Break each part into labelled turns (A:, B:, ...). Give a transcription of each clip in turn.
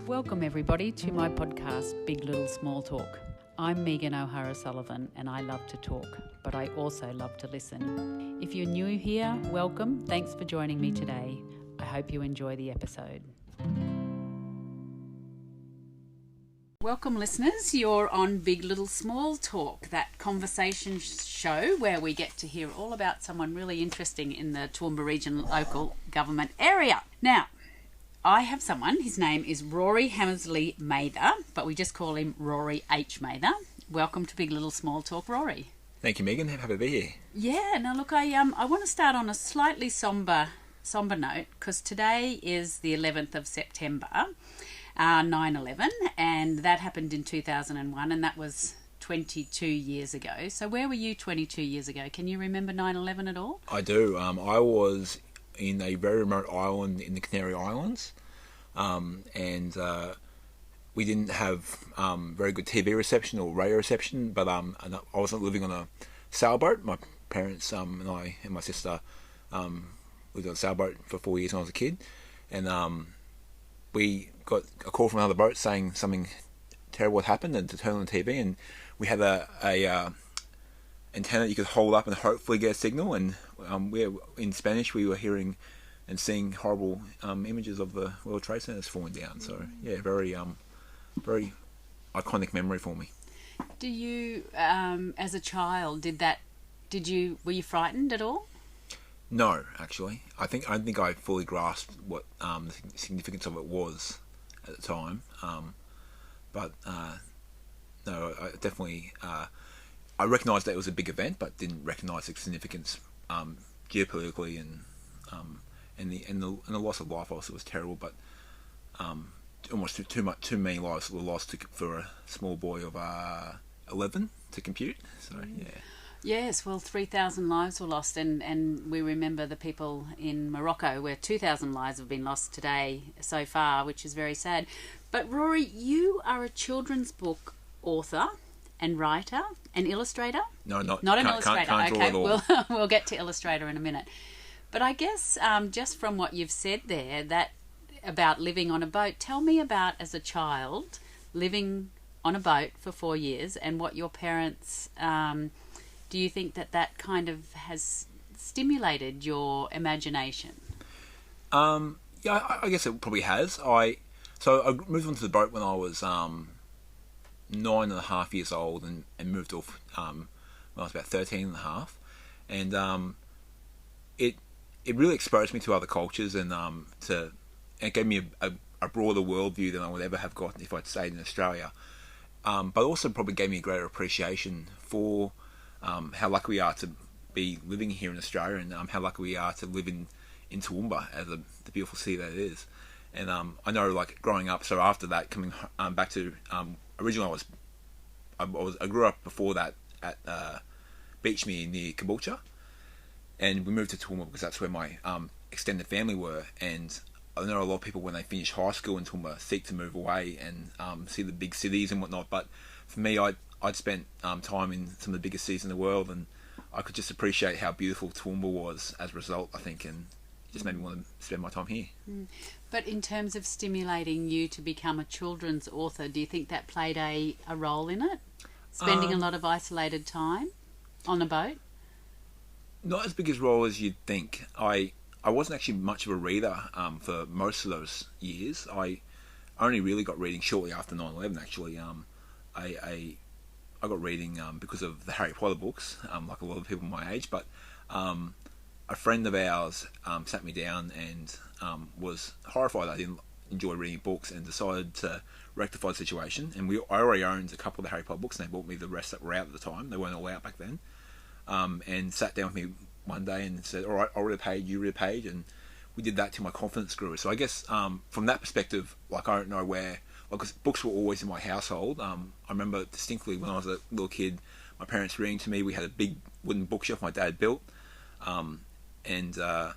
A: Welcome everybody to my podcast, Big Little Small Talk. I'm Megan O'Hara-Sullivan and I love to talk, but I also love to listen. If you're new here, welcome. Thanks for joining me today. I hope you enjoy the episode. Welcome listeners, you're on Big Little Small Talk, that conversation show where we get to hear all about someone really interesting in the Toowoomba Region local government area. Now, I have someone, his name is Rory Hammersley Mather, but we just call him Rory H. Mather. Welcome to Big Little Small Talk, Rory.
B: Thank you, Megan. Happy to be here.
A: Yeah, now look, I want to start on a slightly somber note, because today is the 11th of September, 9/11, and that happened in 2001, and that was 22 years ago. So where were you 22 years ago? Can you remember 9/11 at all?
B: I do. I was in a very remote island in the Canary Islands, and we didn't have very good TV reception or radio reception, but I wasn't living on a sailboat. My parents and I and my sister lived on a sailboat for 4 years when I was a kid, and we got a call from another boat saying something terrible had happened and to turn on the TV, and we had a antenna you could hold up and hopefully get a signal, and in Spanish we were hearing and seeing horrible images of the World Trade Centers falling down. So yeah, very iconic memory for me.
A: Do you, as a child, were you frightened at all?
B: No, actually, I don't think I fully grasped what the significance of it was at the time. But no, I definitely I recognised that it was a big event, but didn't recognise the significance geopolitically and the loss of life also was terrible. But almost too many lives were lost for a small boy of 11 to compute. So yeah.
A: Yes, well, 3,000 lives were lost, and we remember the people in Morocco where 2,000 lives have been lost today so far, which is very sad. But Rory, you are a children's book author and writer and illustrator?
B: No, not
A: an illustrator.
B: Can't draw at all.
A: We'll get to illustrator in a minute. But I guess just from what you've said there, that about living on a boat, tell me about, as a child, living on a boat for 4 years and what your parents... do you think that kind of has stimulated your imagination?
B: Yeah, I guess it probably has. So I moved onto the boat when I was 9.5 years old and moved off when I was about 13.5, and it really exposed me to other cultures, and it gave me a broader worldview than I would ever have gotten if I'd stayed in Australia. But also probably gave me a greater appreciation for how lucky we are to be living here in Australia, and how lucky we are to live in Toowoomba as the beautiful city that it is. And I know, like, growing up, so after that, coming back to originally I grew up before that at Beachmere near Caboolture, and we moved to Toowoomba because that's where my extended family were. And I know a lot of people, when they finish high school in Toowoomba, seek to move away and see the big cities and whatnot. But for me, I'd spent time in some of the biggest cities in the world, and I could just appreciate how beautiful Toowoomba was as a result, I think, and it just made me want to spend my time here.
A: But in terms of stimulating you to become a children's author, do you think that played a role in it? Spending a lot of isolated time on a boat?
B: Not as big a role as you'd think. I wasn't actually much of a reader for most of those years. I only really got reading shortly after 9/11, actually. I got reading because of the Harry Potter books, like a lot of people my age, but a friend of ours sat me down and was horrified I didn't enjoy reading books, and decided to rectify the situation. And I already owned a couple of the Harry Potter books, and they bought me the rest that were out at the time. They weren't all out back then. And sat down with me one day and said, all right, I'll read a page, you read a page, and we did that till my confidence grew. So I guess from that perspective, like, I don't know where... because books were always in my household. I remember distinctly when I was a little kid, my parents reading to me. We had a big wooden bookshelf my dad built, and I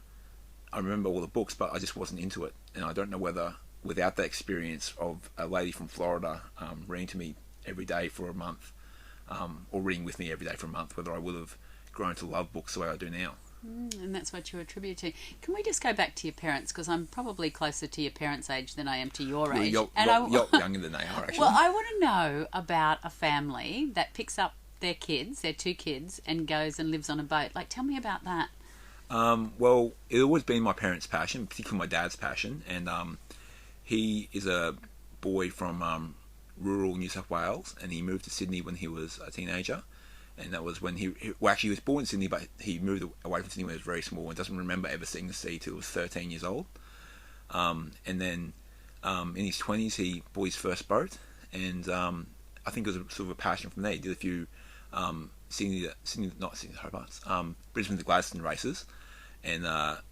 B: remember all the books, but I just wasn't into it. And I don't know whether, without that experience of a lady from Florida reading to me every day for a month, or reading with me every day for a month, whether I would have grown to love books the way I do now.
A: And that's what you attribute to. Can we just go back to your parents? Because I'm probably closer to your parents' age than I am to your age.
B: You're younger than they are, actually.
A: Well, I want to know about a family that picks up their kids, their 2 kids, and goes and lives on a boat. Like, tell me about that.
B: Well, it's always been my parents' passion, particularly my dad's passion, and he is a boy from rural New South Wales, and he moved to Sydney when he was a teenager, and that was when he was born in Sydney, but he moved away from Sydney when he was very small and doesn't remember ever seeing the sea till he was 13 years old. And then in his 20s he bought his first boat, and I think it was sort of a passion from there. He did a few Brisbane to Gladstone races, and a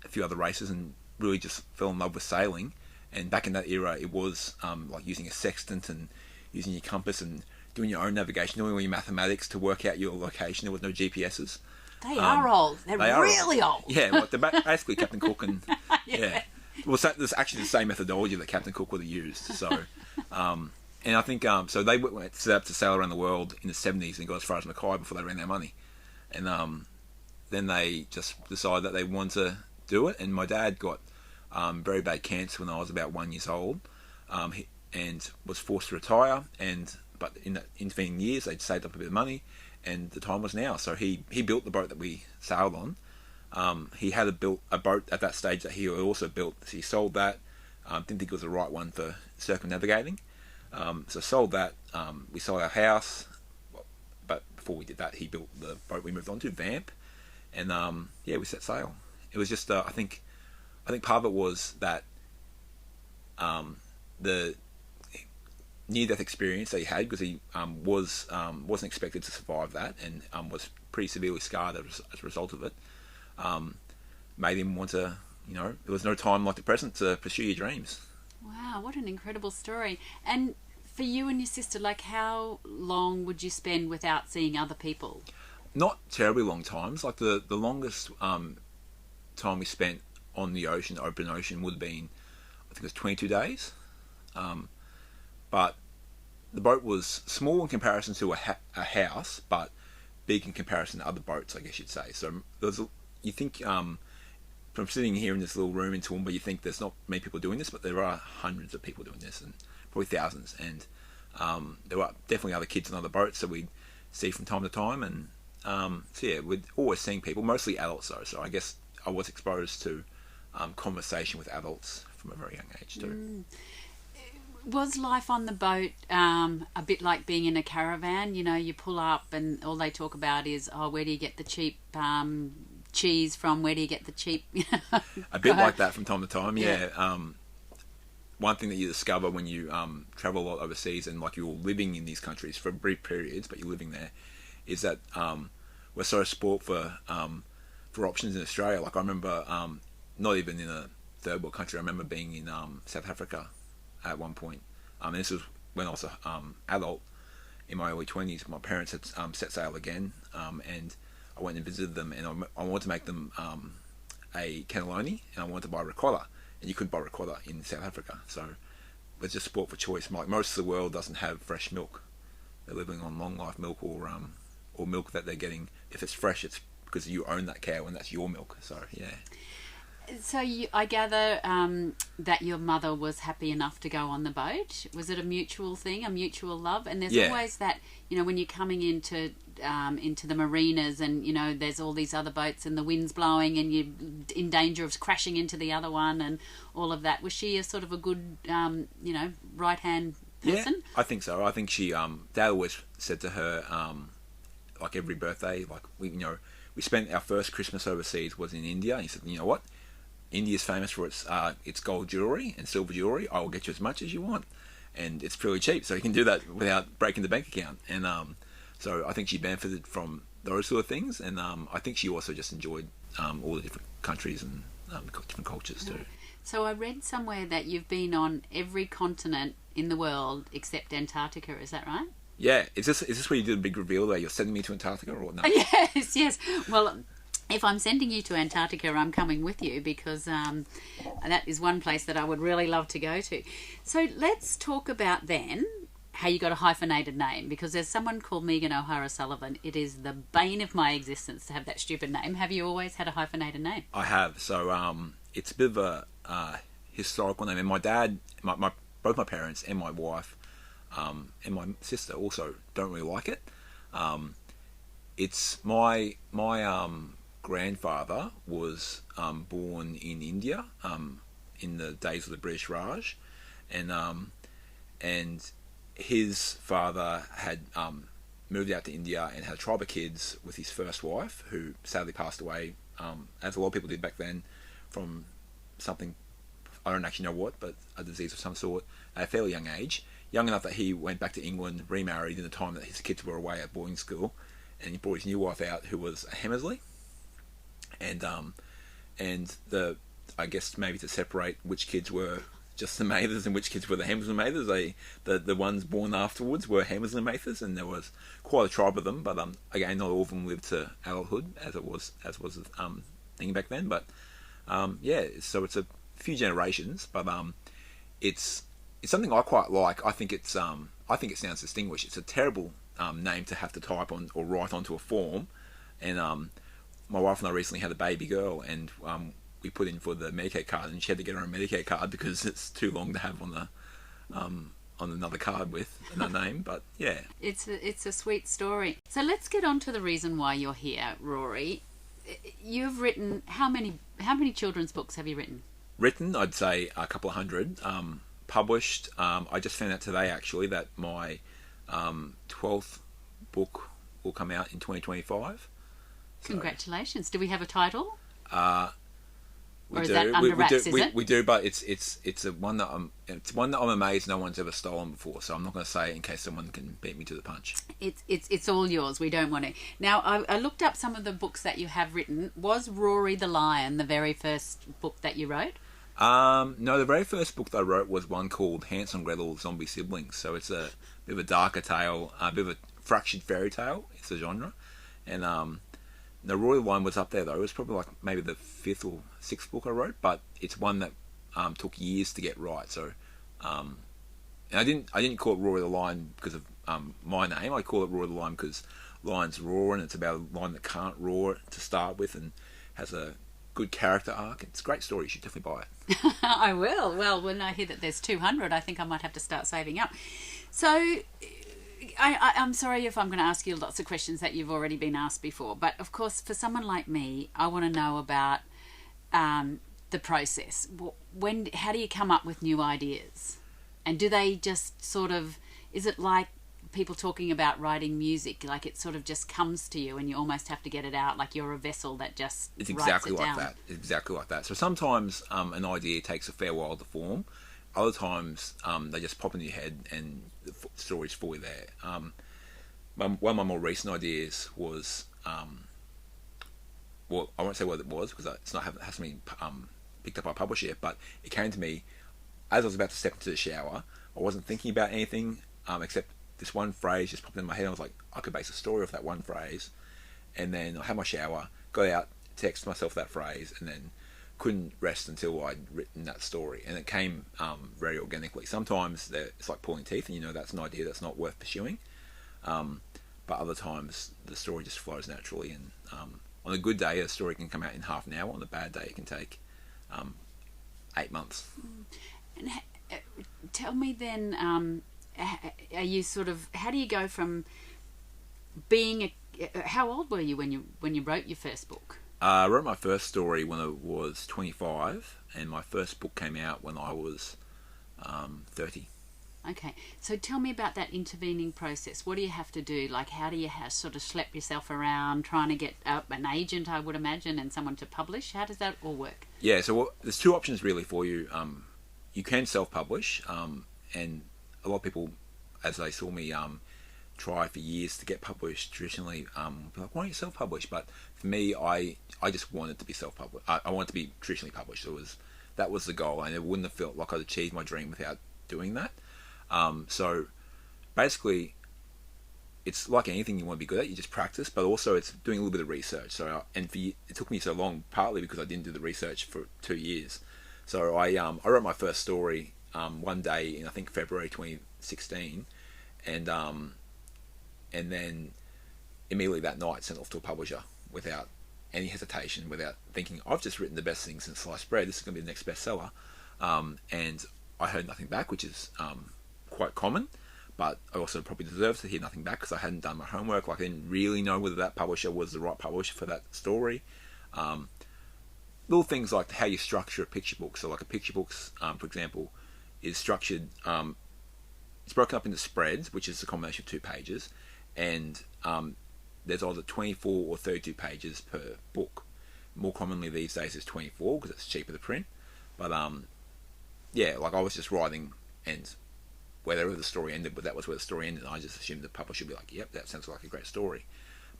B: few other races, and really just fell in love with sailing. And back in that era, it was like using a sextant and using your compass and doing your own navigation, doing all your mathematics to work out your location. There was no GPSs.
A: They are old. They're really old.
B: Yeah, well, they're basically Captain Cook and yeah. Well, there's actually the same methodology that Captain Cook would have used. So, and I think so they set up to sail around the world in the 70s and got as far as Mackay before they ran out of money, and then they just decided that they wanted to do it. And my dad got very bad cancer when I was about 1 year old, and was forced to retire. But in the intervening years, they'd saved up a bit of money, and the time was now. So he built the boat that we sailed on. He had built a boat at that stage that he also built. So he sold that. Didn't think it was the right one for circumnavigating. So sold that. We sold our house, but before we did that, he built the boat we moved on to, Vamp, and we set sail. It was just I think part of it was that the near-death experience that he had, because he wasn't expected to survive that, and was pretty severely scarred as a result of it, made him want to, there was no time like the present to pursue your dreams.
A: Wow, what an incredible story. And for you and your sister, like, how long would you spend without seeing other people?
B: Not terribly long times. Like the longest time we spent on the ocean, open ocean, would have been, I think it was 22 days. But the boat was small in comparison to a house, but big in comparison to other boats, I guess you'd say. So you think from sitting here in this little room in Toowoomba, you think there's not many people doing this, but there are hundreds of people doing this, and probably thousands. And there were definitely other kids on other boats that we'd see from time to time. And we're always seeing people, mostly adults though. So I guess I was exposed to conversation with adults from a very young age too.
A: Was life on the boat a bit like being in a caravan? You pull up and all they talk about is, where do you get the cheap cheese from? Where do you get the cheap...
B: A bit like that from time to time, yeah. One thing that you discover when you travel a lot overseas, and like you're living in these countries for brief periods, but you're living there, is that we're so spoilt for options in Australia. Like I remember, not even in a third world country, I remember being in South Africa at one point, and this was when I was an adult in my early 20s. My parents had set sail again, and I went and visited them, and I wanted to make them a cannelloni, and I wanted to buy ricotta, and you couldn't buy ricotta in South Africa, so it's just sport for choice. Like most of the world doesn't have fresh milk; they're living on long life milk or milk that they're getting. If it's fresh, it's because you own that cow and that's your milk. So yeah.
A: So I gather that your mother was happy enough to go on the boat. Was it a mutual thing, a mutual love? And there's always that, when you're coming into the marinas and, there's all these other boats and the wind's blowing and you're in danger of crashing into the other one and all of that. Was she a sort of a good, right-hand person?
B: Yeah, I think so. I think she, Dad always said to her, like every birthday, like we spent our first Christmas overseas was in India. And he said, you know what? India's famous for its gold jewellery and silver jewellery. I will get you as much as you want, and it's pretty cheap, so you can do that without breaking the bank account. And so I think she benefited from those sort of things, and I think she also just enjoyed all the different countries and different cultures too.
A: So I read somewhere that you've been on every continent in the world except Antarctica. Is that right?
B: Yeah. Is this where you did a big reveal that you're sending me to Antarctica or not?
A: Yes. Well, if I'm sending you to Antarctica, I'm coming with you because that is one place that I would really love to go to. So let's talk about then how you got a hyphenated name, because there's someone called Megan O'Hara Sullivan. It is the bane of my existence to have that stupid name. Have you always had a hyphenated name?
B: I have. So it's a bit of a historical name. And my dad, both my parents and my wife, and my sister also don't really like it. It's my grandfather was born in India in the days of the British Raj, and his father had moved out to India and had a tribe of kids with his first wife, who sadly passed away, as a lot of people did back then, from something, I don't actually know what, but a disease of some sort, at a fairly young age. Young enough that he went back to England, remarried in the time that his kids were away at boarding school, and he brought his new wife out, who was a Hammersley. And I guess maybe to separate which kids were just the Mathers and which kids were the Hammersley Mathers, the ones born afterwards were Hammersley Mathers, and there was quite a tribe of them. But again, not all of them lived to adulthood, as was thing back then. But so it's a few generations, but it's something I quite like. I think it sounds distinguished. It's a terrible name to have to type on or write onto a form, and my wife and I recently had a baby girl, and we put in for the Medicare card, and she had to get her own Medicare card because it's too long to have on another card with another name. But yeah,
A: it's a sweet story. So let's get on to the reason why you're here, Rory. You've written how many children's books have you written?
B: Written, I'd say a couple of hundred. Published, I just found out today actually that my 12th book will come out in 2025. So,
A: congratulations! Do we have a title?
B: We
A: or is
B: do.
A: that under wraps?
B: Is it? We do, but it's one that I'm amazed no one's ever stolen before. So I'm not going to say it in case someone can beat me to the punch.
A: It's all yours. We don't want it. Now I looked up some of the books that you have written. Was Rory the Lion the very first book that you wrote?
B: No, the very first book that I wrote was one called Hansel and Gretel Zombie Siblings. So it's a bit of a darker tale, a bit of a fractured fairy tale. It's a genre, and the Royal one was up there though. It was probably like maybe the 5th or 6th book I wrote, but it's one that took years to get right. So, and I didn't call it Rory the Lion because of my name. I call it Rory the Lion because lions roar, and it's about a lion that can't roar to start with, and has a good character arc. It's a great story. You should definitely buy it.
A: I will. Well, when I hear that there's 200, I think I might have to start saving up. So, I'm sorry if I'm going to ask you lots of questions that you've already been asked before, but of course, for someone like me, I want to know about the process. How do you come up with new ideas? And do they just sort of, is it like people talking about writing music, like it sort of just comes to you and you almost have to get it out, like you're a vessel that just
B: it's exactly
A: writes it
B: like
A: down?
B: that. It's exactly like that. So sometimes an idea takes a fair while to form. Other times they just pop in your head and the story's fully there. One of my more recent ideas was, well, I won't say what it was because hasn't been picked up by a publisher yet, but it came to me as I was about to step into the shower. I wasn't thinking about anything except this one phrase just popped in my head. I was like, I could base a story off that one phrase. And then I had my shower, got out, texted myself that phrase, and then couldn't rest until I'd written that story. And it came very organically. Sometimes it's like pulling teeth, and that's an idea that's not worth pursuing. But other times the story just flows naturally. And on a good day, a story can come out in half an hour. On a bad day, it can take 8 months.
A: And tell me then, are you sort of, how do you go from being how old were you when you wrote your first book?
B: I wrote my first story when I was 25, and my first book came out when I was 30.
A: Okay, so tell me about that intervening process. What do you have to do? Like, how do you sort of schlep yourself around trying to get an agent, I would imagine, and someone to publish? How does that all work?
B: Yeah, so there's two options really for you. You can self-publish, and a lot of people, as they saw me try for years to get published traditionally, be like, why don't you self-publish? But for me, I just wanted to be self-published. I wanted to be traditionally published. That was the goal, and it wouldn't have felt like I'd achieved my dream without doing that. So basically, it's like anything you want to be good at. You just practice, but also it's doing a little bit of research. So, it took me so long, partly because I didn't do the research for 2 years. So I wrote my first story one day in, I think, February 2016, and then immediately that night sent off to a publisher without any hesitation, without thinking, I've just written the best thing since sliced bread, this is going to be the next bestseller. And I heard nothing back, which is quite common, but I also probably deserved to hear nothing back because I hadn't done my homework. Like, I didn't really know whether that publisher was the right publisher for that story. Little things like how you structure a picture book. So like a picture book, for example, is structured, it's broken up into spreads, which is a combination of 2 pages, and there's either 24 or 32 pages per book. More commonly these days is 24 because it's cheaper to print. But yeah, like I was just writing, and wherever the story ended, but that was where the story ended. I just assumed the publisher would be like, yep, that sounds like a great story.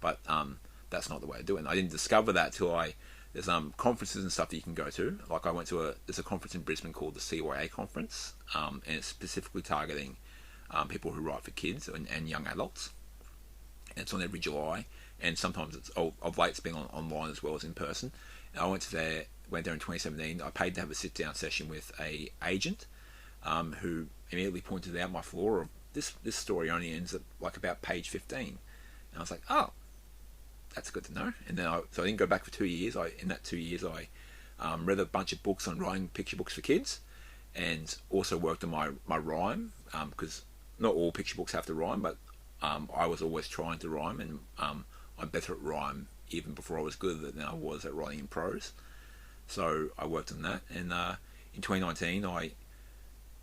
B: But that's not the way to do it. And I didn't discover that till there's conferences and stuff that you can go to. Like I went to there's a conference in Brisbane called the CYA conference, and it's specifically targeting people who write for kids and young adults. And it's on every July, and sometimes it's of late it's been online as well as in person. And I went there in 2017. I paid to have a sit down session with a agent who immediately pointed out my flaw of this story only ends at like about page 15. And I was like, oh, that's good to know. And then so I didn't go back for 2 years. In that 2 years I read a bunch of books on writing picture books for kids, and also worked on my rhyme, because not all picture books have to rhyme, but I was always trying to rhyme, and I'm better at rhyme even before I was good at it than I was at writing in prose. So I worked on that, and in 2019 I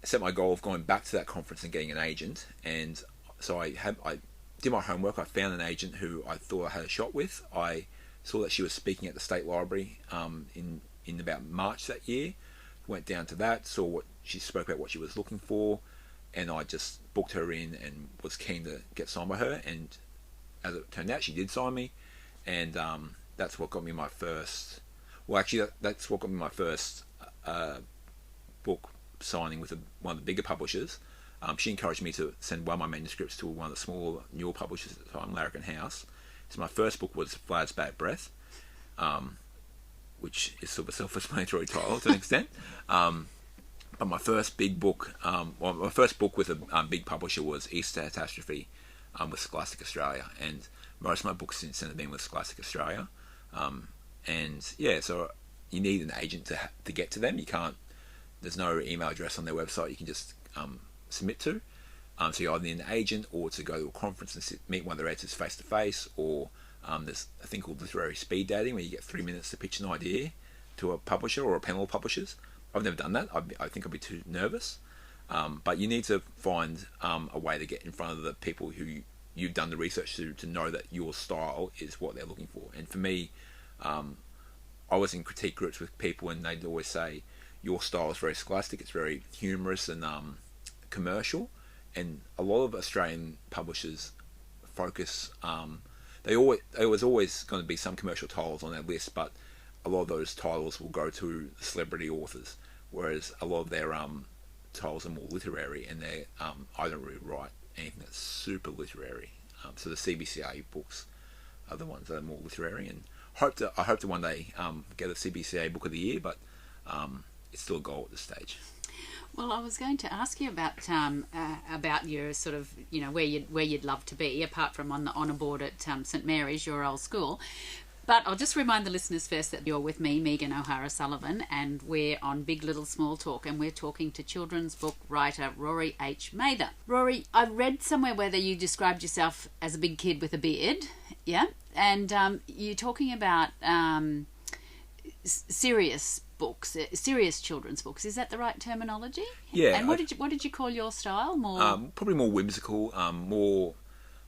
B: set my goal of going back to that conference and getting an agent. And so I did my homework. I found an agent who I thought I had a shot with. I saw that she was speaking at the State Library in about March that year. Went down to that, saw what she spoke about, what she was looking for, and I just booked her in and was keen to get signed by her. And as it turned out, she did sign me, and that's what got me my first. Well, actually, that's what got me my first book signing with one of the bigger publishers. She encouraged me to send one of my manuscripts to one of the smaller, newer publishers at the time, Larrikin House. So my first book was Vlad's Bad Breath, which is sort of a self-explanatory title to an extent. But my first big book, my first book with a big publisher was Easter Catastrophe with Scholastic Australia, and most of my books since then have been with Scholastic Australia. And yeah, so you need an agent to get to them. You can't. There's no email address on their website you can just submit to. So you either need an agent, or to go to a conference and meet one of their editors face to face, or there's a thing called literary speed dating where you get 3 minutes to pitch an idea to a publisher or a panel of publishers. I've never done that. I think I'd be too nervous. But you need to find a way to get in front of the people who you've done the research to know that your style is what they're looking for. And for me, I was in critique groups with people, and they'd always say, your style is very scholastic, it's very humorous and commercial. And a lot of Australian publishers focus, there was always going to be some commercial titles on their list, but a lot of those titles will go to celebrity authors, whereas a lot of their titles are more literary, and I don't really write anything that's super literary. So the CBCA books are the ones that are more literary, and I hope to one day get a CBCA Book of the Year, but it's still a goal at this stage.
A: Well, I was going to ask you about your sort of, where you'd love to be, apart from on the honour board at St Mary's, your old school. But I'll just remind the listeners first that you're with me, Megan O'Hara-Sullivan, and we're on Big Little Small Talk, and we're talking to children's book writer Rory H. Mather. Rory, I read somewhere whether you described yourself as a big kid with a beard, yeah? And you're talking about serious books, serious children's books. Is that the right terminology?
B: Yeah.
A: And what did you call your style?
B: Probably more whimsical, more,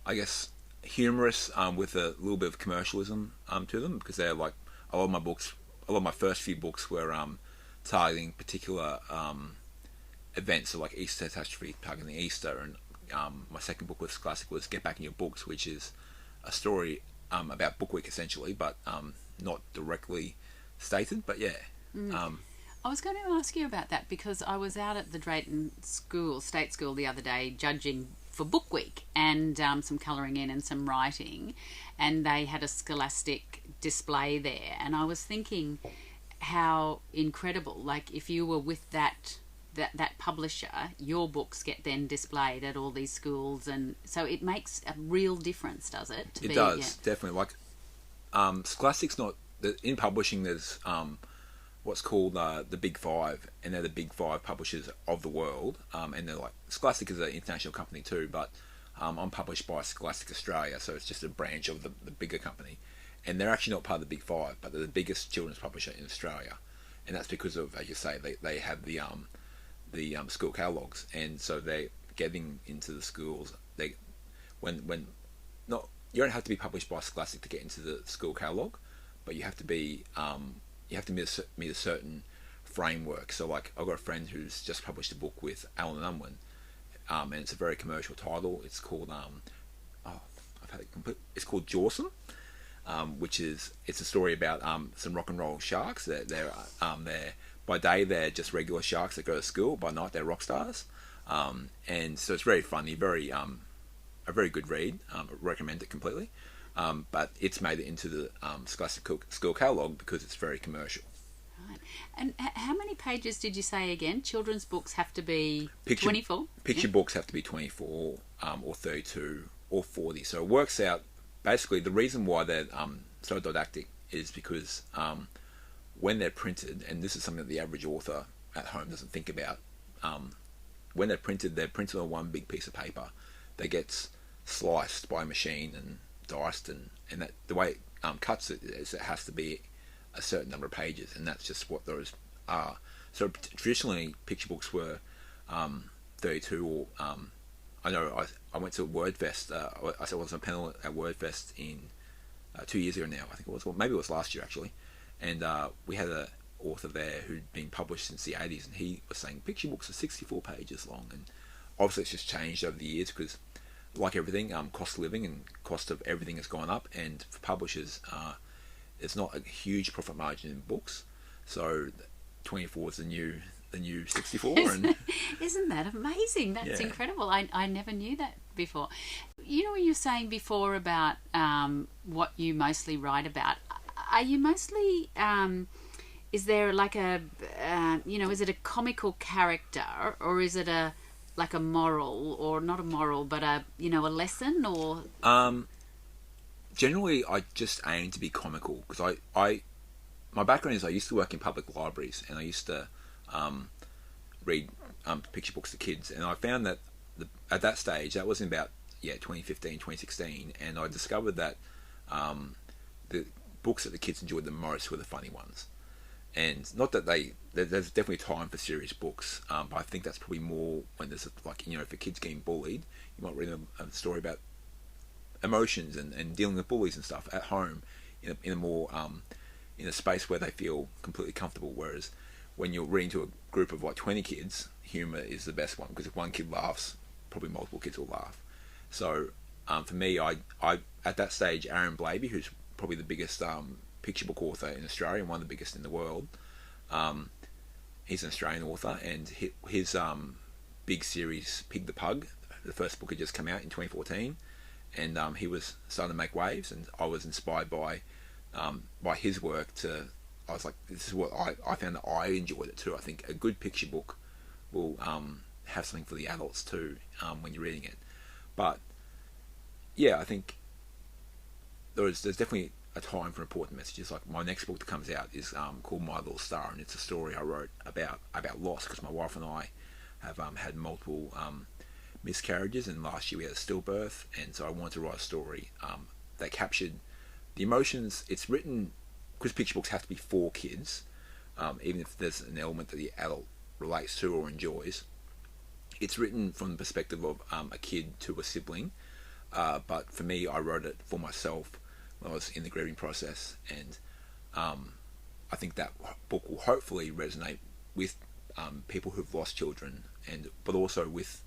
B: I guess, humorous, with a little bit of commercialism to them, because they're like a lot of my first few books were targeting particular events, so like Easter Catastrophe, targeting Easter, and my second book was classic was Get Back in Your Books, which is a story about Book Week essentially, but not directly stated, but yeah.
A: I was going to ask you about that because I was out at the Drayton State School the other day judging for Book Week, and some colouring in and some writing, and they had a scholastic display there, and I was thinking how incredible, like if you were with that publisher, your books get then displayed at all these schools, and so it makes a real difference, does it?
B: It does, definitely. Like, Scholastic's not... In publishing, there's what's called the Big Five, and they're the Big Five publishers of the world. And they're like... Scholastic is an international company too, but I'm published by Scholastic Australia, so it's just a branch of the bigger company. And they're actually not part of the Big Five, but they're the biggest children's publisher in Australia. And that's because of, as you say, they have the school catalogues, and so they're getting into the schools. They not you don't have to be published by Scholastic to get into the school catalogue, but you have to be meet a certain framework. So, like, I've got a friend who's just published a book with Alan Unwin, and it's a very commercial title. It's called it's called Jawsome. It's a story about some rock and roll sharks. They're by day they're just regular sharks that go to school. By night they're rock stars, and so it's very funny, a very good read. I recommend it completely. But it's made it into the Scholastic School Catalogue because it's very commercial.
A: Right. And how many pages did you say again? Children's books have to be 24?
B: Picture books have to be 24 or 32 or 40. So it works out. Basically, the reason why they're so didactic is because when they're printed, and this is something that the average author at home doesn't think about, when they're printed on one big piece of paper that gets sliced by a machine and diced, and that the way it cuts it is it has to be a certain number of pages, and that's just what those are. So traditionally, picture books were 32 or... I know I went to WordFest. I was on a panel at WordFest in 2 years ago now. I think it was, or maybe it was last year actually. And we had an author there who'd been published since the 80s, and he was saying picture books are 64 pages long. And obviously it's just changed over the years because, like everything, cost of living and cost of everything has gone up. And for publishers, it's not a huge profit margin in books. So 24 is the new 64.
A: Isn't that amazing? That's incredible. I never knew that before. You know, when you were saying before about what you mostly write about, are you mostly is there like a is it a comical character, or is it a moral, or not a moral but a lesson, or
B: generally I just aim to be comical because I my background is I used to work in public libraries, and I used to read picture books to kids, and I found that at that stage, that was in about 2015, 2016, and I discovered that the books that the kids enjoyed the most were the funny ones. And not that there's definitely time for serious books, but I think that's probably more when there's for kids getting bullied, you might read a story about emotions and dealing with bullies and stuff at home in a more in a space where they feel completely comfortable. Whereas when you're reading to a group of 20 kids, humour is the best one, because if one kid laughs, probably multiple kids will laugh. So for me, I at that stage, Aaron Blavey, who's probably the biggest picture book author in Australia and one of the biggest in the world, he's an Australian author, and his big series Pig the Pug, the first book had just come out in 2014, and he was starting to make waves, and I was inspired by his work I was like, this is what I found that I enjoyed it too. I think a good picture book will have something for the adults too when you're reading it. But I think there's definitely a time for important messages. Like my next book that comes out is called My Little Star, and it's a story I wrote about loss, because my wife and I have had multiple miscarriages, and last year we had a stillbirth, and so I wanted to write a story that captured the emotions. It's written because picture books have to be for kids, even if there's an element that the adult relates to or enjoys. It's written from the perspective of a kid to a sibling, but for me, I wrote it for myself when I was in the grieving process, and I think that book will hopefully resonate with people who've lost children, but also with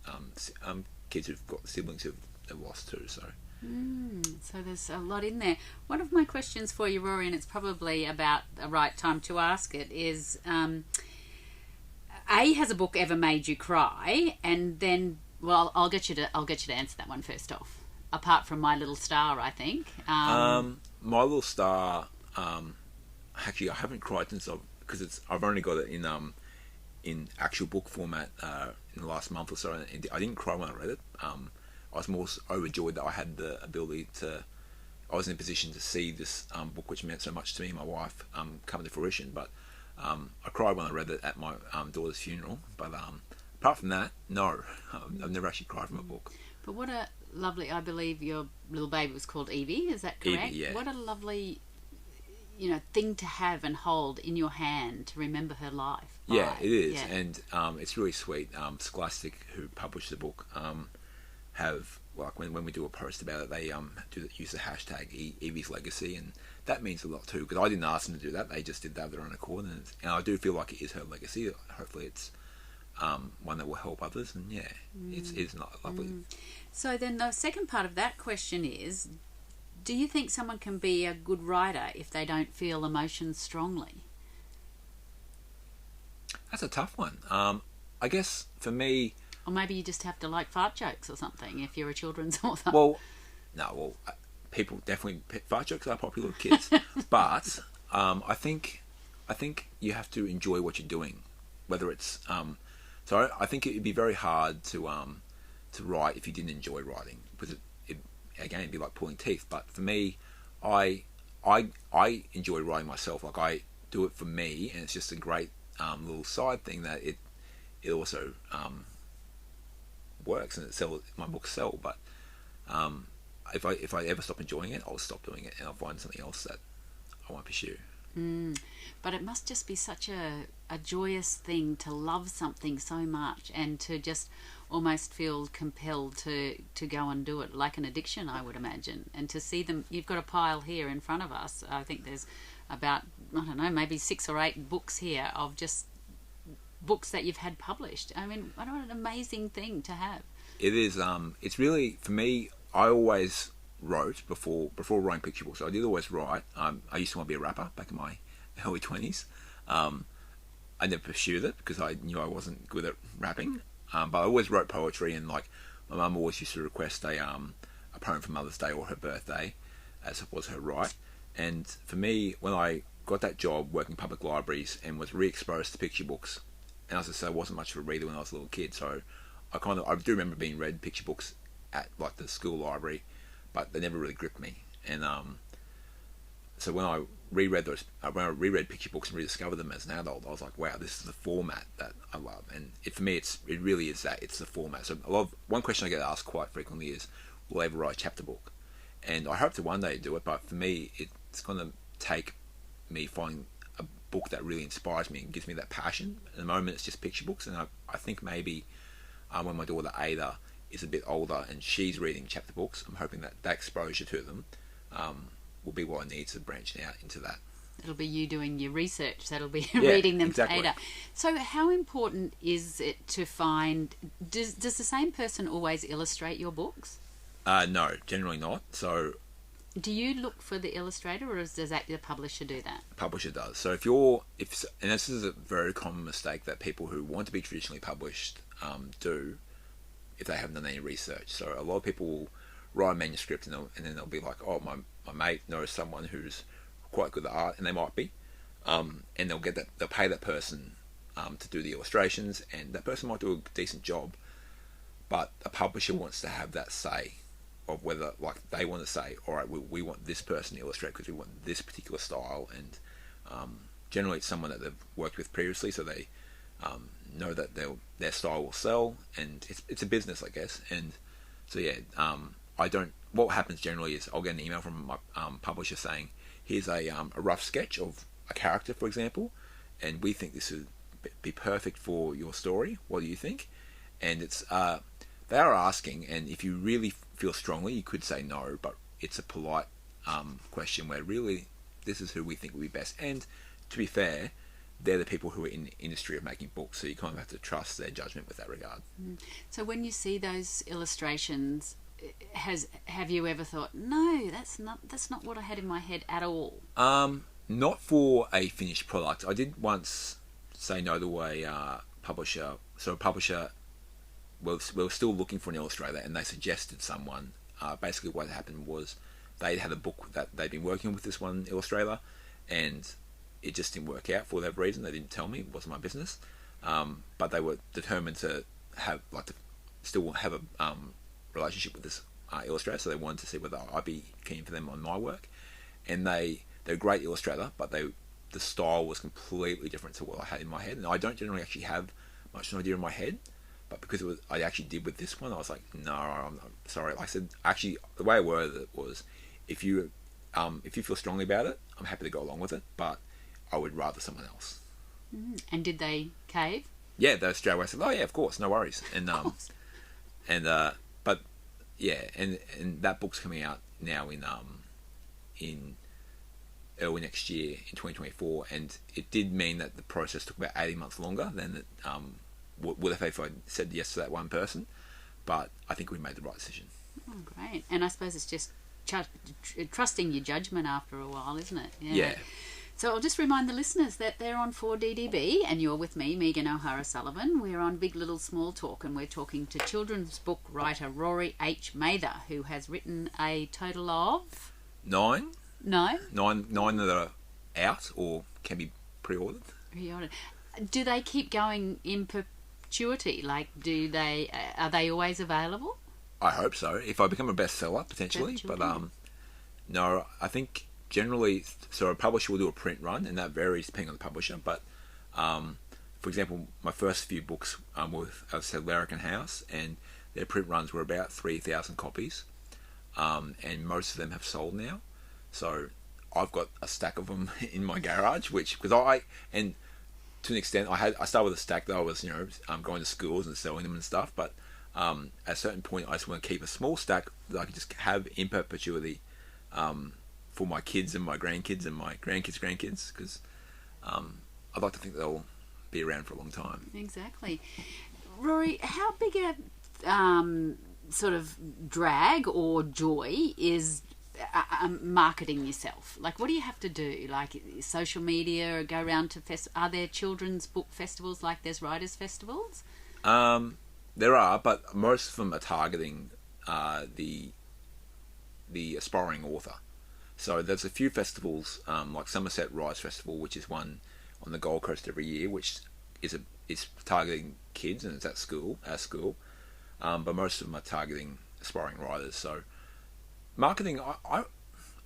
B: kids who've got siblings who've lost too.
A: So there's a lot in there. One of my questions for you, Rory, and it's probably about the right time to ask it, is has a book ever made you cry? And then, well, I'll get you to answer that one first off. Apart from My Little Star, I think.
B: My Little Star, actually, I haven't cried since I've only got it in actual book format in the last month or so, and I didn't cry when I read it. I was more overjoyed that I had the ability to. I was in a position to see this book, which meant so much to me and my wife, come to fruition. But I cried when I read it at my daughter's funeral. But apart from that, no, I've never actually cried from a book.
A: But what a lovely, I believe your little baby was called Evie, is that correct?
B: Evie, yeah.
A: What a lovely, thing to have and hold in your hand to remember her life.
B: Yeah, it is.
A: Yeah.
B: And it's really sweet. Scholastic, who published the book, have, like, when we do a post about it, they use the hashtag Evie's Legacy, and that means a lot too, because I didn't ask them to do that. They just did that of their own accord, and I do feel like it is her legacy. Hopefully it's one that will help others, and yeah, it's not lovely.
A: So then the second part of that question is, do you think someone can be a good writer if they don't feel emotions strongly?
B: That's a tough one. I guess for me...
A: Or maybe you just have to like fart jokes or something if you're a children's author.
B: People definitely... Fart jokes are popular with kids. But I think you have to enjoy what you're doing. Whether it's... So I think it would be very hard to write if you didn't enjoy writing. Because it'd be like pulling teeth. But for me, I enjoy writing myself. Like, I do it for me, and it's just a great little side thing that it also works, and my books sell. But if I ever stop enjoying it, I'll stop doing it, and I'll find something else that I want to pursue.
A: But it must just be such a joyous thing to love something so much and to just almost feel compelled to go and do it, like an addiction, I would imagine. And to see them, you've got a pile here in front of us. I think there's about, I don't know, maybe 6 or 8 books here of just books that you've had published. I mean, what an amazing thing to have.
B: It is. It's really, for me, I always wrote before writing picture books. I did always write. I used to want to be a rapper back in my early 20s. I never pursued it because I knew I wasn't good at rapping. But I always wrote poetry, and like my mum always used to request a poem for Mother's Day or her birthday, as it was her right. And for me, when I got that job working in public libraries and was re-exposed to picture books, and as I say, I wasn't much of a reader when I was a little kid, so I do remember being read picture books at like the school library, but they never really gripped me. And so when I reread picture books and rediscovered them as an adult, I was like, wow, this is the format that I love. And for me, it really is that. It's the format. So one question I get asked quite frequently is, will I ever write a chapter book? And I hope to one day do it, but for me, it's going to take me finding a book that really inspires me and gives me that passion. At the moment, it's just picture books, and I think maybe when my daughter Ada is a bit older and she's reading chapter books, I'm hoping that exposure to them will be what I need to branch out into that.
A: It'll be you doing your research. That'll be reading them
B: exactly.
A: to Ada. So how important is it to find... Does the same person always illustrate your books?
B: No, generally not. So,
A: do you look for the illustrator, or does the publisher do that?
B: The publisher does. So and this is a very common mistake that people who want to be traditionally published do if they haven't done any research. So a lot of people will write a manuscript and then they'll be like, oh, my mate knows someone who's quite good at art, and they might be, and they'll pay that person to do the illustrations, and that person might do a decent job, but a publisher wants to have that say of whether, like, they want to say, all right, we want this person to illustrate because we want this particular style, and generally it's someone that they've worked with previously, so they know that their style will sell, and it's a business, I guess. And so what happens generally is I'll get an email from my publisher saying, here's a rough sketch of a character, for example, and we think this would be perfect for your story. What do you think? And it's they are asking, and if you really feel strongly, you could say no, but it's a polite question where really this is who we think would be best. And to be fair, they're the people who are in the industry of making books, so you kind of have to trust their judgment with that regard.
A: So when you see those illustrations, have you ever thought, no, that's not what I had in my head at all?
B: Not for a finished product. I did once say no to a publisher. So a publisher, we were still looking for an illustrator, and they suggested someone. Basically what happened was they'd had a book that they'd been working with this one illustrator, and it just didn't work out for whatever reason. They didn't tell me. It wasn't my business. but they were determined to still have a relationship with this illustrator, so they wanted to see whether I'd be keen for them on my work. And they're a great illustrator, but the style was completely different to what I had in my head. And I don't generally actually have much of an idea in my head, but because I actually did with this one, I was like, no, I'm sorry. Like I said, actually, the way I worded it was, if you feel strongly about it, I'm happy to go along with it, but I would rather someone else.
A: And did they cave?
B: Yeah, they straight away said, oh yeah, of course, no worries. And but yeah, and that book's coming out now in early next year in 2024, and it did mean that the process took about 18 months longer than it would have if I said yes to that one person, but I think we made the right decision.
A: Oh, great. And I suppose it's just trusting your judgment after a while, isn't it?
B: Yeah.
A: So I'll just remind the listeners that they're on 4DDB, and you're with me, Megan O'Hara-Sullivan. We're on Big Little Small Talk, and we're talking to children's book writer Rory H. Mather, who has written a total of...
B: Nine
A: No?
B: Nine that are out or can be pre-ordered.
A: Do they keep going in perpetuity? Like, are they always available?
B: I hope so. If I become a bestseller, potentially. But no, I think generally, so a publisher will do a print run, and that varies depending on the publisher. But for example, my first few books with, as I said, Larrikin House, and their print runs were about 3,000 copies, and most of them have sold now. So I've got a stack of them in my garage, and to an extent, I started with a stack that I was, going to schools and selling them and stuff. But at a certain point, I just want to keep a small stack that I can just have in perpetuity for my kids and my grandkids and my grandkids, because I'd like to think they'll be around for a long time.
A: Exactly. Rory, how big a sort of drag or joy is marketing yourself? Like, what do you have to do? Like, social media, or go around to are there children's book festivals like there's writers' festivals?
B: There are, but most of them are targeting the aspiring author. So there's a few festivals like Somerset Rise Festival, which is one on the Gold Coast every year, which is targeting kids, and it's at our school. But most of them are targeting aspiring writers. So marketing, I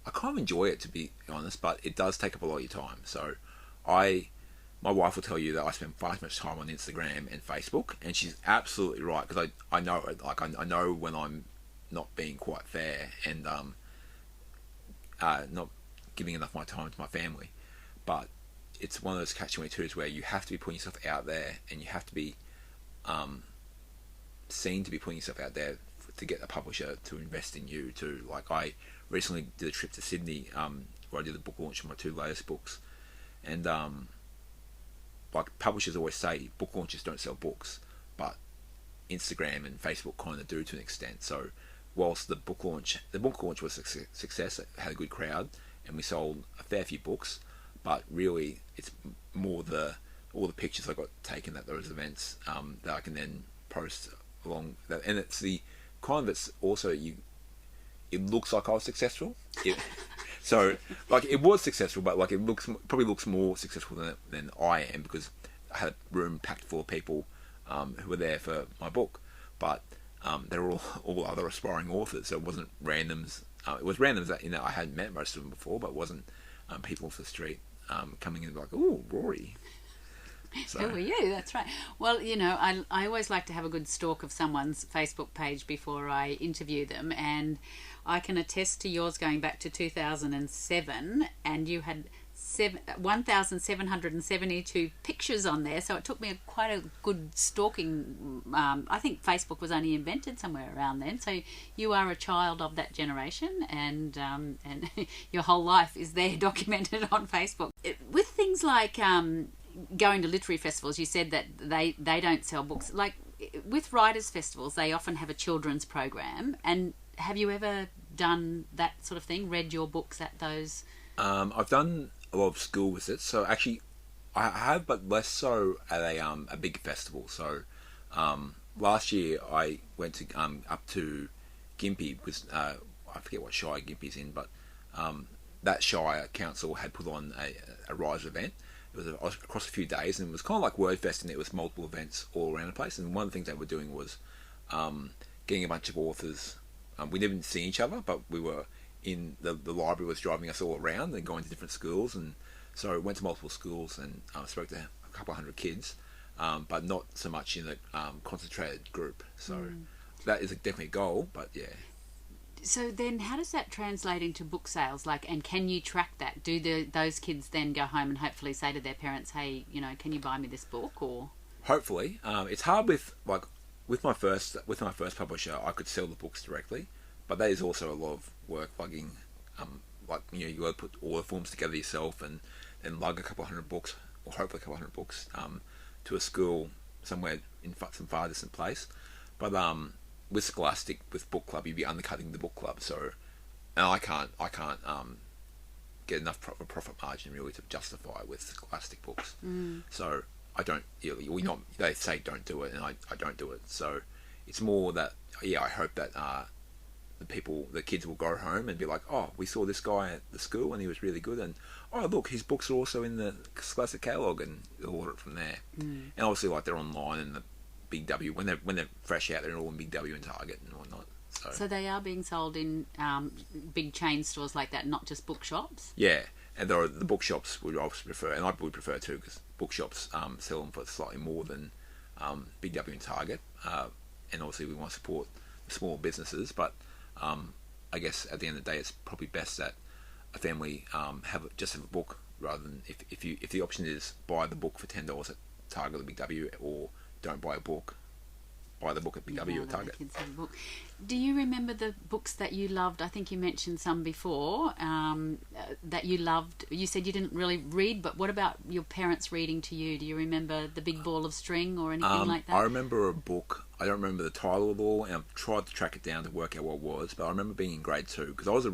B: kind of enjoy it, to be honest, but it does take up a lot of your time. So my wife will tell you that I spend far too much time on Instagram and Facebook, and she's absolutely right, because I know it. Like, I know when I'm not being quite fair and not giving enough of my time to my family. But it's one of those catch-22s where you have to be putting yourself out there, and you have to be seen to be putting yourself out there to get a publisher to invest in you too. Like, I recently did a trip to Sydney where I did the book launch of my two latest books, and like publishers always say, book launches don't sell books, but Instagram and Facebook kind of do to an extent. So whilst the book launch was a success, it had a good crowd, and we sold a fair few books, but really it's more all the pictures I got taken at those events that I can then post along that. And it's the kind of, it's also, it looks like I was successful. So, like, it was successful, but like, it probably looks more successful than I am, because I had a room packed full of people who were there for my book, but they were all other aspiring authors. So it wasn't randoms. It was randoms that I hadn't met most of them before, but it wasn't people off the street coming in like, "Oh, Rory." So.
A: Who are you? That's right. Well, I always like to have a good stalk of someone's Facebook page before I interview them, and I can attest to yours going back to 2007, and you had 1,772 pictures on there, so it took me quite a good stalking. I think Facebook was only invented somewhere around then, so you are a child of that generation, and your whole life is there documented on Facebook. With things like going to literary festivals, you said that they don't sell books. Like, with writers' festivals, they often have a children's program, and have you ever done that sort of thing, read your books at those?
B: I've done a lot of school visits, so actually I have, but less so at a big festival. So last year I went to up to Gympie, because I forget what shire Gympie's in, but that shire council had put on a Rise event, it was across a few days, and it was kind of like Wordfest, and it was multiple events all around the place. And one of the things they were doing was getting a bunch of authors. We didn't see each other, but we were in the library was driving us all around and going to different schools, and so I went to multiple schools and spoke to a couple hundred kids, but not so much in a concentrated group. So that is definitely a goal, but yeah.
A: So then how does that translate into book sales? Like, and can you track that? Do those kids then go home and hopefully say to their parents, hey, can you buy me this book? Or
B: hopefully. It's hard with my first publisher. I could sell the books directly, but that is also a lot of work lugging. You got to put all the forms together yourself and then lug a couple hundred books, or hopefully a couple hundred books, to a school somewhere in some far distant place. But with Scholastic, with book club, you'd be undercutting the book club. So, and I can't get enough profit margin really to justify it with Scholastic books. So I don't. They say don't do it, and I don't do it. So it's more that I hope that the kids will go home and be like, oh, we saw this guy at the school and he was really good, and oh look, his books are also in the Scholastic catalogue, and they'll order it from there. And obviously, like, they're online and the Big W when they're fresh out, they're all in Big W and Target and whatnot. So they
A: are being sold in big chain stores like that, not just bookshops.
B: Yeah, and the bookshops would obviously prefer, and I would prefer too, because bookshops sell them for slightly more than Big W and Target, and obviously we want to support the small businesses, but I guess at the end of the day, it's probably best that a family have a book, rather than if the option is buy the book for $10 at Target or Big W, or don't buy a book, buy the book at Big W or Target. Do you remember the books that you loved? I think you mentioned some before that you loved. You said you didn't really read, but what about your parents reading to you? Do you remember The Big Ball of String or anything like that? I remember a book. I don't remember the title at all, and I've tried to track it down to work out what it was. But I remember being in grade 2, because I was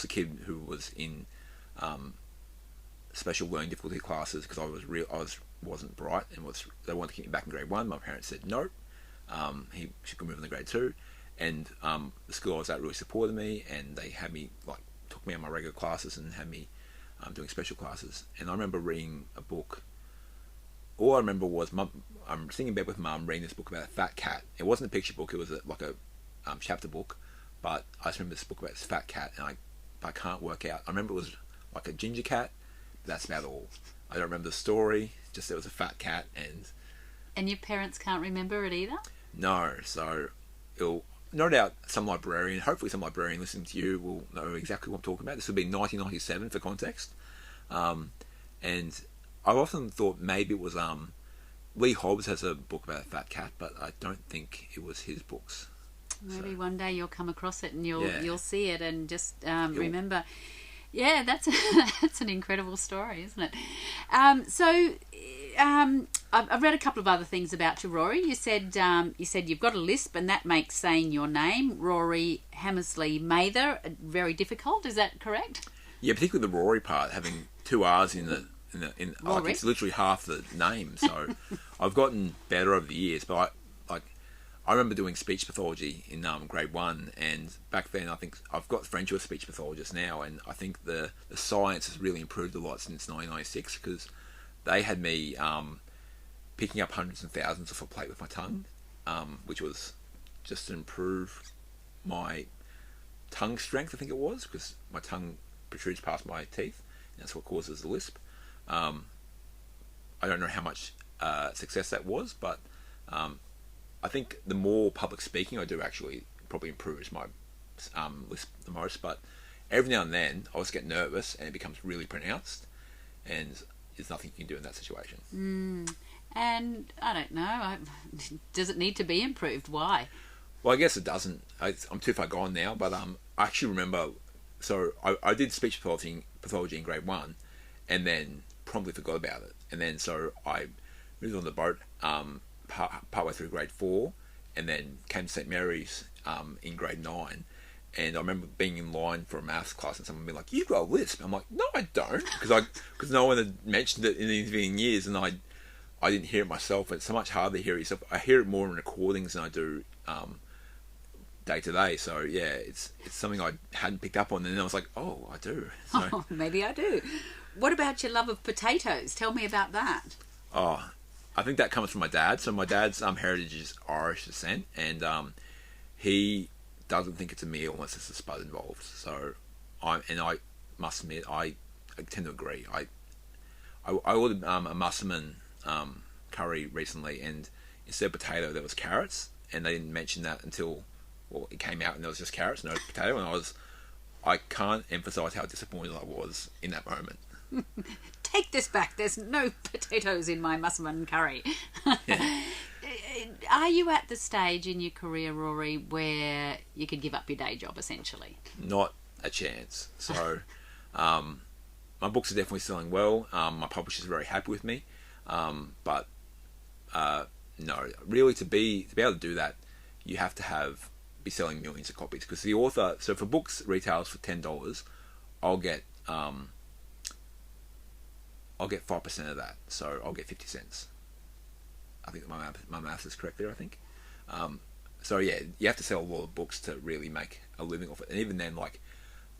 B: a kid who was in special learning difficulty classes, because I wasn't bright, and they wanted to keep me back in grade 1. My parents said no. He should move into grade 2, and the school I was at really supported me, and they had me, took me on my regular classes and had me doing special classes. And I remember reading a book. All I remember was I'm sitting in bed with Mum reading this book about a fat cat. It wasn't a picture book; it was a chapter book. But I just remember this book about this fat cat, and I can't work out. I remember it was like a ginger cat. But that's about all. I don't remember the story. Just there was a fat cat, and
A: your parents can't remember it either?
B: No. So no doubt hopefully some librarian listening to you will know exactly what I'm talking about. This would be 1997 for context. And I've often thought maybe it was Lee Hobbs has a book about a fat cat, but I don't think it was his books.
A: Maybe one day you'll come across it and you'll see it and just remember. Yeah, that's an incredible story, isn't it? I've read a couple of other things about you, Rory. You said you've got a lisp, and that makes saying your name, Rory Hammersley Mather, very difficult. Is that correct?
B: Yeah, particularly the Rory part, having 2 R's in it's literally half the name. So I've gotten better over the years, but I remember doing speech pathology in grade 1, and back then I think I've got friends who are speech pathologists now, and I think the science has really improved a lot since 1996, because they had me picking up hundreds and thousands off a plate with my tongue, which was just to improve my tongue strength, I think it was, because my tongue protrudes past my teeth, and that's what causes the lisp. I don't know how much success that was, but I think the more public speaking I do actually probably improves my lisp the most. But every now and then I always get nervous and it becomes really pronounced, and there's nothing you can do in that situation.
A: And I don't know, does it need to be improved? Why?
B: Well, I guess it doesn't. I'm too far gone now, but I actually remember, so I did speech pathology in grade 1, and then promptly forgot about it. And then so I moved on the boat partway through grade 4, and then came to St Mary's in grade 9. And I remember being in line for a maths class and someone being like, "You've got a lisp." I'm like, "No, I don't," because no one had mentioned it in the intervening years, and I didn't hear it myself. It's so much harder to hear it yourself. I hear it more in recordings than I do day to day. So yeah, it's something I hadn't picked up on, and then I was like, "Oh, I do." So,
A: maybe I do. What about your love of potatoes? Tell me about that.
B: Oh, I think that comes from my dad. So my dad's heritage is Irish descent, and he doesn't think it's a meal unless there's a spud involved. So I must admit I tend to agree. I ordered a musselman curry recently, and instead of potato there was carrots, and they didn't mention that until it came out, and there was just carrots, no potato, and I can't emphasise how disappointed I was in that moment.
A: Take this back. There's no potatoes in my musselman curry.
B: Yeah.
A: Are you at the stage in your career, Rory, where you could give up your day job essentially?
B: Not a chance. So my books are definitely selling well. My publisher's very happy with me. But no, really to be able to do that, you have to be selling millions of copies, because the author. So if a book retails for $10, I'll get 5% of that. So I'll get 50 cents. I think my math is correct there. I think. So yeah, you have to sell a lot of books to really make a living off it. And even then,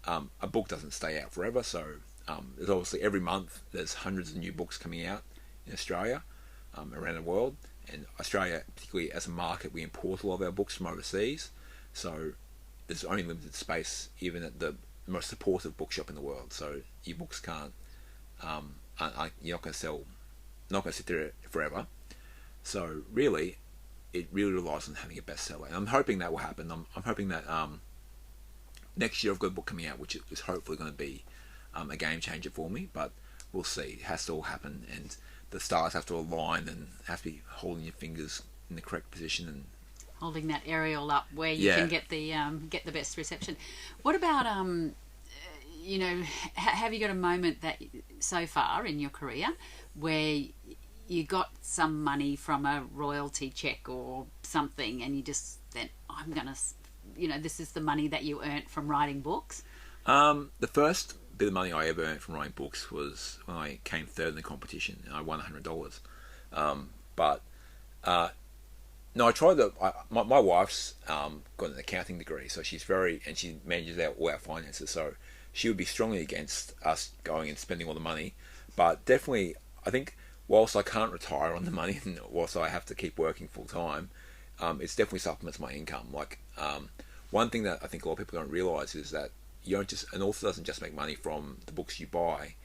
B: a book doesn't stay out forever. So there's obviously every month there's hundreds of new books coming out in Australia, around the world. And Australia, particularly as a market, we import a lot of our books from overseas. So there's only limited space, even at the most supportive bookshop in the world. So your books can't. You're not going to sell. Not going to sit there forever. So really, it really relies on having a bestseller. And I'm hoping that will happen. I'm hoping that next year I've got a book coming out, which is hopefully going to be a game changer for me. But we'll see. It has to all happen, and the stars have to align, and have to be holding your fingers in the correct position and
A: holding that aerial up where you can get the best reception. What about have you got a moment that so far in your career where you got some money from a royalty check or something, and you just then I'm gonna, this is the money that you earned from writing books?
B: The first bit of money I ever earned from writing books was when I came third in the competition, and I won $100. No, I tried my wife's got an accounting degree, so she manages all our finances. So she would be strongly against us going and spending all the money. But definitely, I think whilst I can't retire on the money, and whilst I have to keep working full time, it's definitely supplements my income. One thing that I think a lot of people don't realise is that an author doesn't just make money from the books you buy.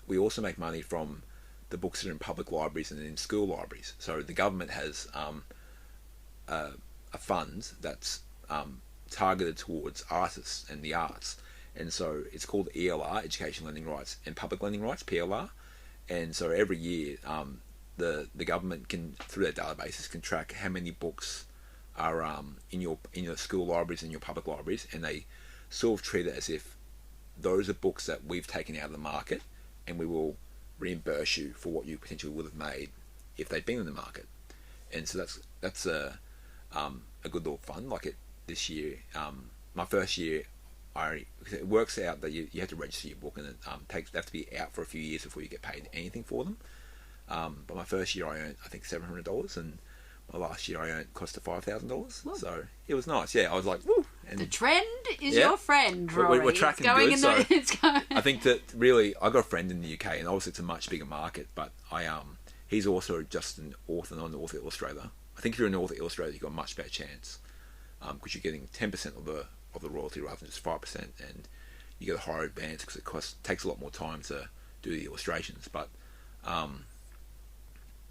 B: We also make money from the books that are in public libraries and in school libraries. So the government has a fund that's targeted towards artists and the arts, and so it's called ELR, Education Lending Rights, and Public Lending Rights, PLR. And so every year the government can, through their databases, can track how many books are in your school libraries and your public libraries, and they sort of treat it as if those are books that we've taken out of the market, and we will reimburse you for what you potentially would have made if they'd been in the market. And so that's a good little fund. This year, my first year, it works out that you have to register your book, and it they have to be out for a few years before you get paid anything for them. But my first year I earned, I think, $700, and my last year I earned close to $5,000. So it was nice. Yeah, I was like, woo! And
A: the trend is your friend, Rory.
B: We're tracking good. I think that really, I got a friend in the UK, and obviously it's a much bigger market. But he's also just an author, not an author illustrator. I think if you're an author illustrator, you've got a much better chance, because you're getting 10% of the royalty rather than just 5%, and you get a higher advance because it takes a lot more time to do the illustrations. But I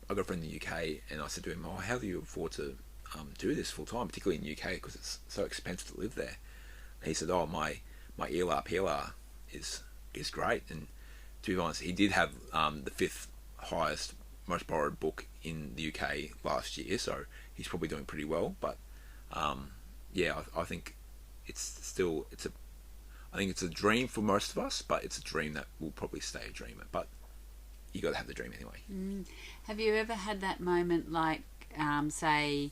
B: got a friend in the UK, and I said to him, how do you afford to do this full time, particularly in the UK, because it's so expensive to live there? And he said, my ELR PLR is great. And to be honest, he did have the 5th highest most borrowed book in the UK last year, so he's probably doing pretty well. But I think I think it's a dream for most of us, but it's a dream that will probably stay a dream. But you got to have the dream anyway.
A: Have you ever had that moment, say,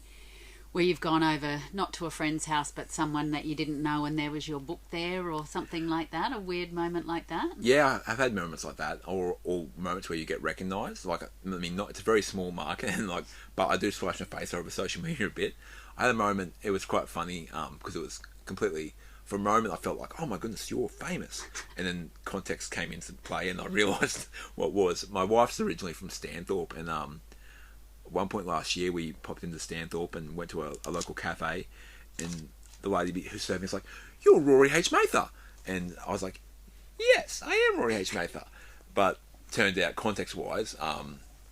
A: where you've gone over, not to a friend's house, but someone that you didn't know, and there was your book there, or something like that? A weird moment like that? Yeah,
B: I've had moments like that, or moments where you get recognised. It's a very small market, and but I do splash my face over social media a bit. I had a moment. It was quite funny because it was completely for a moment I felt like, oh my goodness, you're famous. And then context came into play, and I realised what was. My wife's originally from Stanthorpe, and at one point last year we popped into Stanthorpe and went to a local cafe, and the lady who served me was like, "You're Rory H Mather," and I was like, "Yes, I am Rory H Mather," but turned out context-wise,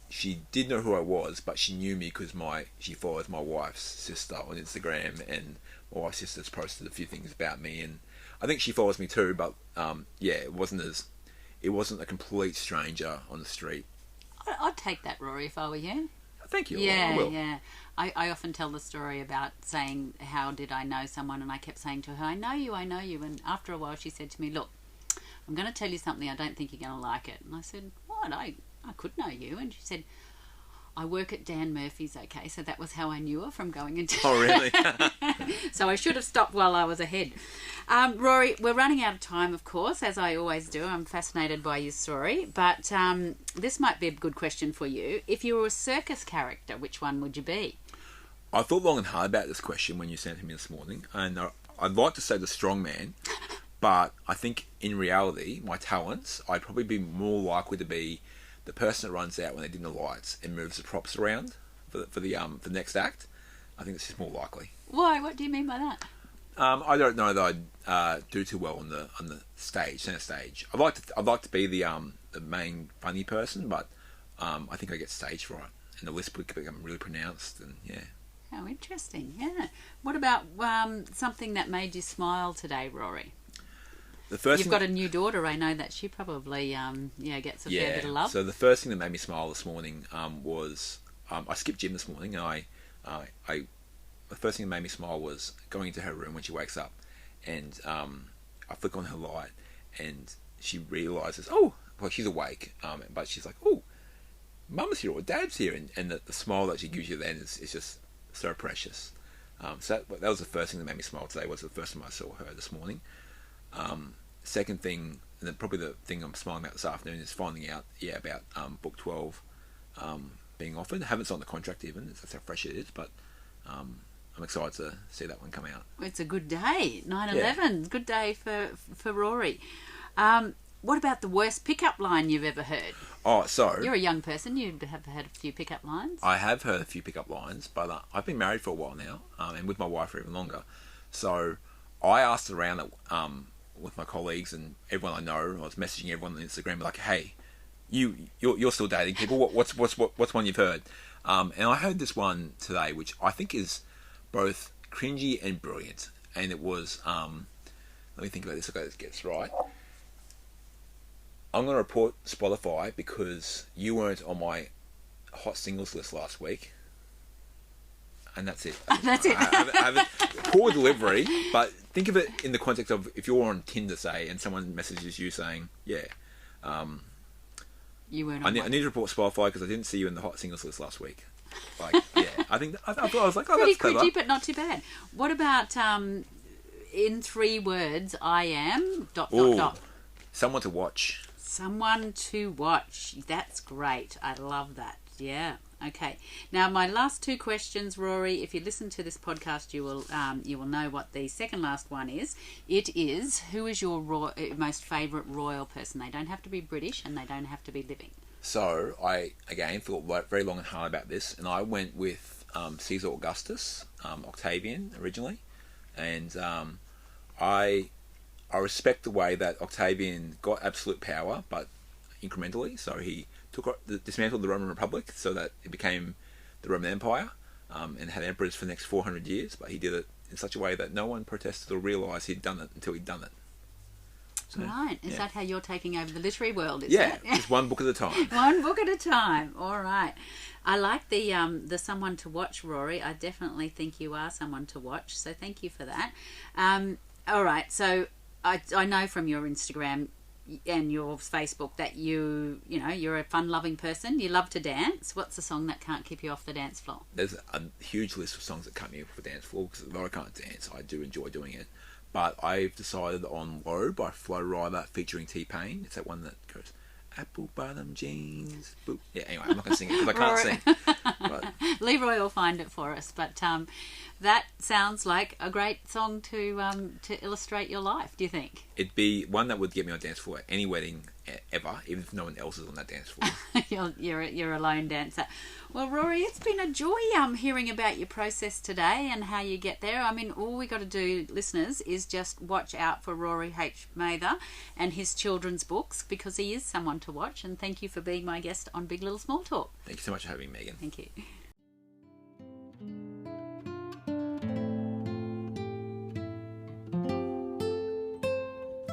B: she did know who I was, but she knew me because she follows my wife's sister on Instagram, and my wife's sister's posted a few things about me, and I think she follows me too. But it wasn't a complete stranger on the street.
A: I'd take that, Rory, if I were you.
B: Thank you.
A: Yeah,
B: I will.
A: yeah. I often tell the story about saying, how did I know someone? And I kept saying to her, I know you. And after a while she said to me, look, I'm going to tell you something. I don't think you're going to like it. And I said, what? I could know you. And she said, I work at Dan Murphy's, okay? So that was how I knew her, from going into...
B: Oh, really?
A: So I should have stopped while I was ahead. Rory, we're running out of time, of course, as I always do. I'm fascinated by your story. But this might be a good question for you. If you were a circus character, which one would you be?
B: I thought long and hard about this question when you sent it to me this morning. And I'd like to say the strong man. But I think in reality, my talents, I'd probably be more likely to be the person that runs out when they dim the lights and moves the props around for the next act. I think this is more likely.
A: Why? What do you mean by that?
B: I don't know that I'd do too well on the center stage. I'd like to be the main funny person, but I think I get stage fright, and the lisp would become really pronounced, and yeah.
A: How interesting! Yeah. What about something that made you smile today, Rory? You've got a new daughter. I know that she probably gets a fair bit of love.
B: So the first thing that made me smile this morning was I skipped gym this morning, and the first thing that made me smile was going into her room when she wakes up, and I flick on her light, and she realises, she's awake, but she's like, oh, Mum's here or Dad's here, and the smile that she gives you then is just so precious. So that was the first thing that made me smile today. Was the first time I saw her this morning. Second thing, and then probably the thing I'm smiling about this afternoon, is finding out about book 12 being offered. I haven't signed the contract even. That's how fresh it is, but I'm excited to see that one come out.
A: It's a good day, 9/11. Good day for Rory. What about the worst pickup line you've ever heard?
B: Oh, so...
A: You're a young person. You have had a few pickup lines.
B: I have heard a few pickup lines, but I've been married for a while now, and with my wife for even longer. So I asked around with my colleagues and everyone I know. I was messaging everyone on Instagram, like, "Hey, you're still dating people? What's one you've heard?" And I heard this one today, which I think is both cringy and brilliant. And it was, let me think about this. Okay, let's get this right. I'm going to report Spotify because you weren't on my hot singles list last week. And that's it.
A: That's it.
B: I haven't, poor delivery, but think of it in the context of if you're on Tinder, say, and someone messages you saying, you weren't on I need to report Spotify because I didn't see you in the hot singles list last week. Like, I think I was like,
A: pretty
B: that's clever.
A: Pretty cringy, but not too bad. What about in 3 words? I am ...
B: Someone to watch.
A: Someone to watch. That's great. I love that. Yeah. Okay. Now, my last 2 questions, Rory. If you listen to this podcast, you will know what the second last one is. It is, who is your most favourite royal person? They don't have to be British, and they don't have to be living.
B: So I again thought very long and hard about this, and I went with Caesar Augustus, Octavian originally, and I respect the way that Octavian got absolute power, but incrementally. So he dismantled the Roman Republic so that it became the Roman Empire, and had emperors for the next 400 years. But he did it in such a way that no one protested or realised he'd done it until he'd done it. So,
A: right. Is that how you're taking over the literary world?
B: Just one book at a time.
A: One book at a time. All right. I like the someone to watch, Rory. I definitely think you are someone to watch. So thank you for that. All right. So I know from your Instagram and your Facebook that you're a fun-loving person. You love to dance. What's the song that can't keep you off the dance floor?
B: There's a huge list of songs that can't keep me off the dance floor because though I can't dance, I do enjoy doing it. But I've decided on Low by Flo Rida featuring T-Pain. It's that one that goes, apple bottom jeans. Boop. Yeah, anyway, I'm not going to sing it because I can't sing. But
A: Leroy will find it for us. But that sounds like a great song to illustrate your life. Do you think?
B: It'd be one that would get me on dance floor at any wedding ever, even if no one else is on that dance floor.
A: You're a lone dancer. Well, Rory, it's been a joy hearing about your process today and how you get there. I mean, all we got to do, listeners, is just watch out for Rory H. Mather and his children's books, because he is someone to watch. And thank you for being my guest on Big Little Small Talk.
B: Thank you so much for having me, Megan.
A: Thank you.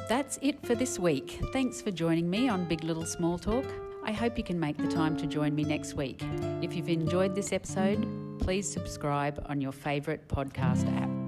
A: That's it for this week. Thanks for joining me on Big Little Small Talk. I hope you can make the time to join me next week. If you've enjoyed this episode, please subscribe on your favourite podcast app.